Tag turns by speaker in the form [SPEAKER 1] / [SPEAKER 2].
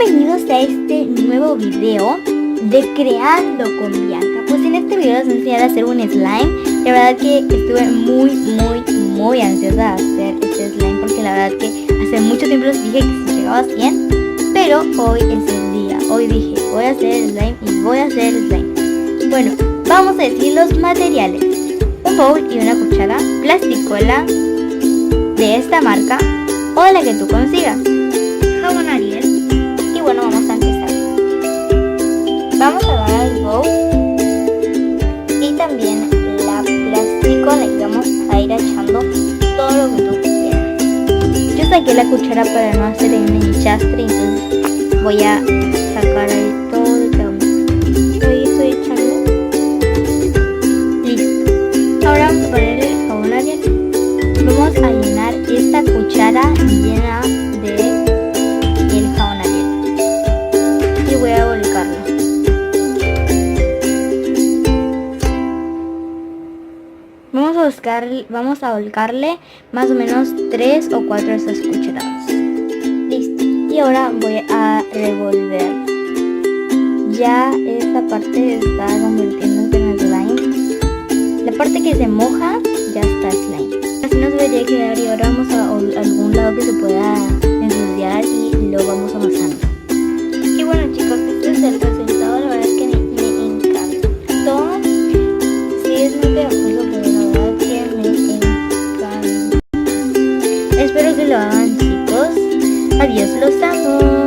[SPEAKER 1] Bienvenidos a este nuevo video de Creando con Bianca. Pues en este video les voy a enseñar a hacer un slime. La verdad que estuve muy ansiosa de hacer este slime, porque la verdad que hace mucho tiempo les dije que si llegaba a 100, pero hoy es el día. Hoy dije, voy a hacer el slime y voy a hacer el slime. Bueno, vamos a decir los materiales: un bowl y una cuchara, plasticola de esta marca o de la que tú consigas, jabón Ariel. Y bueno, vamos a empezar. Vamos a agarrar el bowl y también la plasticola y vamos a ir echando todo lo que tú quieras. Yo saqué la cuchara para no hacer un enchastre, entonces voy a sacar ahí todo el jabón. Ahí estoy echando. Listo. Ahora vamos a poner el jabón Ariel. Vamos a llenar esta cuchara llena de el jabón Ariel y voy a volcarlo. Vamos a volcarle más o menos 3 o 4 de estas cucharadas. Listo. Y ahora voy a revolver. Ya esta parte está convirtiéndose en slime. La parte que se moja ya está slime. Así nos debería quedar, y ahora vamos a algún lado que se pueda ensuciar y lo vamos amasando. Y bueno, chicos, este es el resultado. La verdad es que me encantó. Sí, es muy pegajoso, pero la verdad es que me encanta. Espero que lo hagan, chicos. Adiós, los amo.